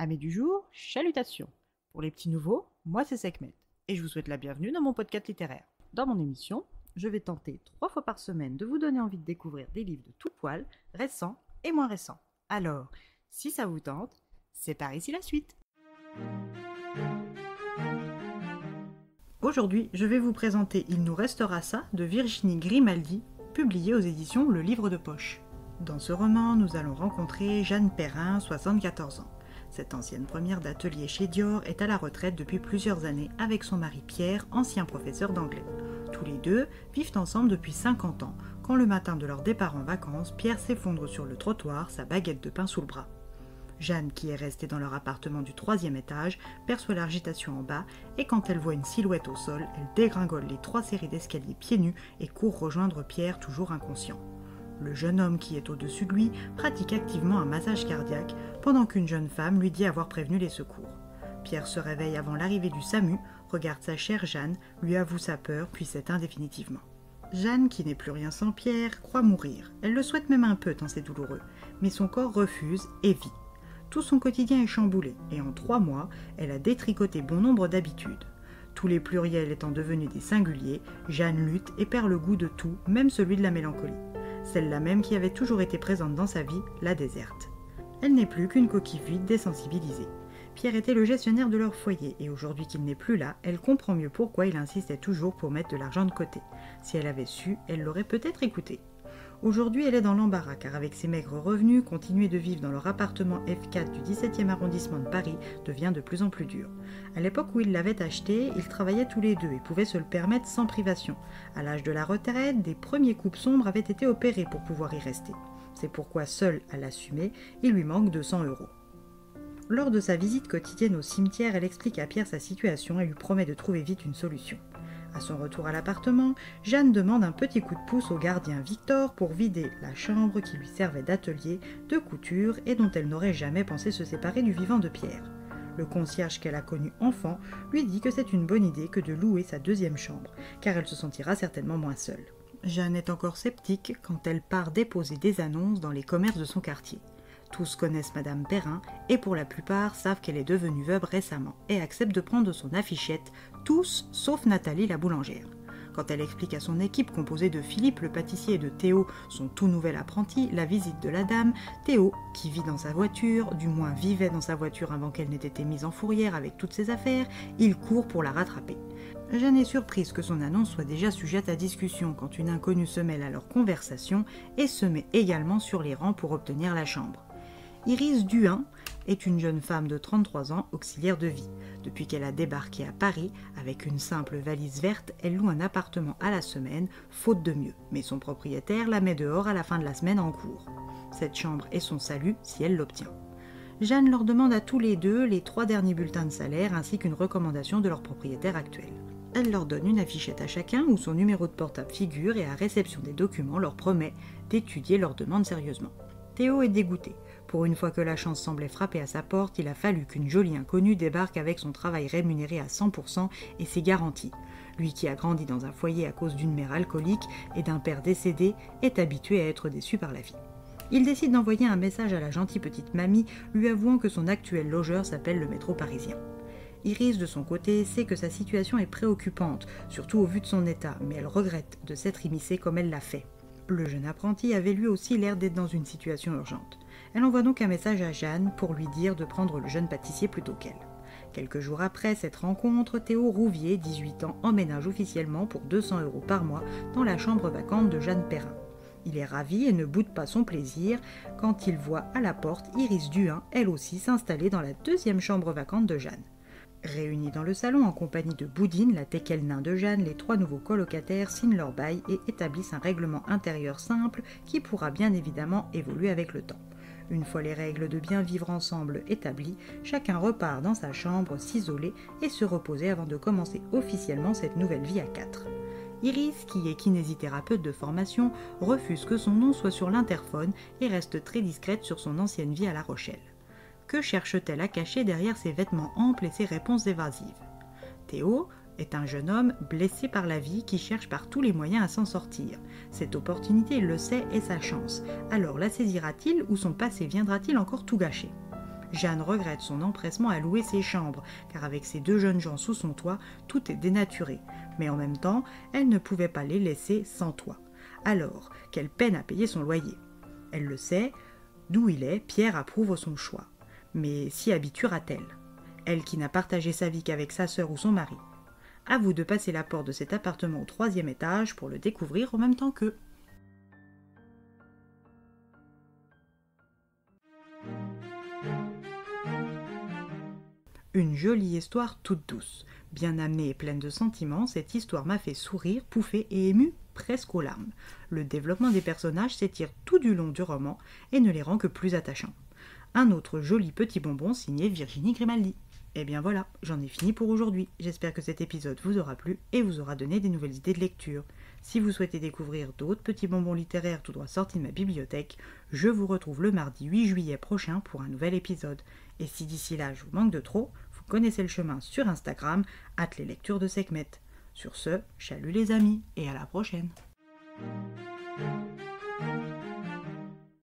Amis du jour, chalutations. Pour les petits nouveaux, moi c'est Sekhmet et je vous souhaite la bienvenue dans mon podcast littéraire. Dans mon émission, je vais tenter 3 fois par semaine de vous donner envie de découvrir des livres de tout poil, récents et moins récents. Alors, si ça vous tente, c'est par ici la suite. Aujourd'hui, je vais vous présenter Il nous restera ça de Virginie Grimaldi, publié aux éditions Le Livre de Poche. Dans ce roman, nous allons rencontrer Jeanne Perrin, 74 ans. Cette ancienne première d'atelier chez Dior est à la retraite depuis plusieurs années avec son mari Pierre, ancien professeur d'anglais. Tous les deux vivent ensemble depuis 50 ans, quand le matin de leur départ en vacances, Pierre s'effondre sur le trottoir, sa baguette de pain sous le bras. Jeanne, qui est restée dans leur appartement du 3e étage, perçoit l'agitation en bas et quand elle voit une silhouette au sol, elle dégringole les 3 séries d'escaliers pieds nus et court rejoindre Pierre, toujours inconscient. Le jeune homme qui est au-dessus de lui pratique activement un massage cardiaque pendant qu'une jeune femme lui dit avoir prévenu les secours. Pierre se réveille avant l'arrivée du SAMU, regarde sa chère Jeanne, lui avoue sa peur puis s'éteint définitivement. Jeanne, qui n'est plus rien sans Pierre, croit mourir. Elle le souhaite même un peu tant c'est douloureux, mais son corps refuse et vit. Tout son quotidien est chamboulé et en 3 mois, elle a détricoté bon nombre d'habitudes. Tous les pluriels étant devenus des singuliers, Jeanne lutte et perd le goût de tout, même celui de la mélancolie. Celle-là même qui avait toujours été présente dans sa vie, la déserte. Elle n'est plus qu'une coquille vide désensibilisée. Pierre était le gestionnaire de leur foyer et aujourd'hui qu'il n'est plus là, elle comprend mieux pourquoi il insistait toujours pour mettre de l'argent de côté. Si elle avait su, elle l'aurait peut-être écouté. Aujourd'hui, elle est dans l'embarras car avec ses maigres revenus, continuer de vivre dans leur appartement F4 du 17e arrondissement de Paris devient de plus en plus dur. À l'époque où ils l'avaient acheté, ils travaillaient tous les deux et pouvaient se le permettre sans privation. À l'âge de la retraite, des premiers coupes sombres avaient été opérés pour pouvoir y rester. C'est pourquoi, seul à l'assumer, il lui manque 200 €. Lors de sa visite quotidienne au cimetière, elle explique à Pierre sa situation et lui promet de trouver vite une solution. À son retour à l'appartement, Jeanne demande un petit coup de pouce au gardien Victor pour vider la chambre qui lui servait d'atelier, de couture et dont elle n'aurait jamais pensé se séparer du vivant de Pierre. Le concierge qu'elle a connu enfant lui dit que c'est une bonne idée que de louer sa 2e chambre, car elle se sentira certainement moins seule. Jeanne est encore sceptique quand elle part déposer des annonces dans les commerces de son quartier. Tous connaissent Madame Perrin et pour la plupart savent qu'elle est devenue veuve récemment et acceptent de prendre son affichette, tous sauf Nathalie la boulangère. Quand elle explique à son équipe composée de Philippe le pâtissier et de Théo, son tout nouvel apprenti, la visite de la dame, Théo, qui vit dans sa voiture, du moins vivait dans sa voiture avant qu'elle n'ait été mise en fourrière avec toutes ses affaires, il court pour la rattraper. Jeanne est surprise que son annonce soit déjà sujette à discussion quand une inconnue se mêle à leur conversation et se met également sur les rangs pour obtenir la chambre. Iris Duhain est une jeune femme de 33 ans, auxiliaire de vie. Depuis qu'elle a débarqué à Paris, avec une simple valise verte, elle loue un appartement à la semaine, faute de mieux. Mais son propriétaire la met dehors à la fin de la semaine en cours. Cette chambre est son salut si elle l'obtient. Jeanne leur demande à tous les deux les 3 derniers bulletins de salaire ainsi qu'une recommandation de leur propriétaire actuel. Elle leur donne une affichette à chacun où son numéro de portable figure et à réception des documents leur promet d'étudier leur demande sérieusement. Théo est dégoûté. Pour une fois que la chance semblait frapper à sa porte, il a fallu qu'une jolie inconnue débarque avec son travail rémunéré à 100% et ses garanties. Lui qui a grandi dans un foyer à cause d'une mère alcoolique et d'un père décédé est habitué à être déçu par la vie. Il décide d'envoyer un message à la gentille petite mamie lui avouant que son actuel logeur s'appelle le métro parisien. Iris, de son côté, sait que sa situation est préoccupante, surtout au vu de son état, mais elle regrette de s'être immiscée comme elle l'a fait. Le jeune apprenti avait lui aussi l'air d'être dans une situation urgente. Elle envoie donc un message à Jeanne pour lui dire de prendre le jeune pâtissier plutôt qu'elle. Quelques jours après cette rencontre, Théo Rouvier, 18 ans, emménage officiellement pour 200 € par mois dans la chambre vacante de Jeanne Perrin. Il est ravi et ne boude pas son plaisir quand il voit à la porte Iris Duhain, elle aussi, s'installer dans la 2e chambre vacante de Jeanne. Réunis dans le salon en compagnie de Boudine, la teckel nain de Jeanne, les 3 nouveaux colocataires signent leur bail et établissent un règlement intérieur simple qui pourra bien évidemment évoluer avec le temps. Une fois les règles de bien vivre ensemble établies, chacun repart dans sa chambre s'isoler et se reposer avant de commencer officiellement cette nouvelle vie à 4. Iris, qui est kinésithérapeute de formation, refuse que son nom soit sur l'interphone et reste très discrète sur son ancienne vie à La Rochelle. Que cherche-t-elle à cacher derrière ses vêtements amples et ses réponses évasives ? Théo est un jeune homme blessé par la vie qui cherche par tous les moyens à s'en sortir. Cette opportunité, il le sait, est sa chance. Alors la saisira-t-il ou son passé viendra-t-il encore tout gâcher ? Jeanne regrette son empressement à louer ses chambres, car avec ces 2 jeunes gens sous son toit, tout est dénaturé. Mais en même temps, elle ne pouvait pas les laisser sans toit. Alors qu'elle peine à payer son loyer. Elle le sait, d'où il est, Pierre approuve son choix. Mais s'y habituera-t-elle? Elle qui n'a partagé sa vie qu'avec sa sœur ou son mari. À vous de passer la porte de cet appartement au 3e étage pour le découvrir en même temps qu'eux. Une jolie histoire toute douce. Bien amenée et pleine de sentiments, cette histoire m'a fait sourire, pouffer et ému presque aux larmes. Le développement des personnages s'étire tout du long du roman et ne les rend que plus attachants. Un autre joli petit bonbon signé Virginie Grimaldi. Et bien voilà, j'en ai fini pour aujourd'hui. J'espère que cet épisode vous aura plu et vous aura donné des nouvelles idées de lecture. Si vous souhaitez découvrir d'autres petits bonbons littéraires tout droit sortis de ma bibliothèque, je vous retrouve le mardi 8 juillet prochain pour un nouvel épisode. Et si d'ici là je vous manque de trop, vous connaissez le chemin sur Instagram, @leslecturesdeSekhmet. Sur ce, chalut les amis et à la prochaine.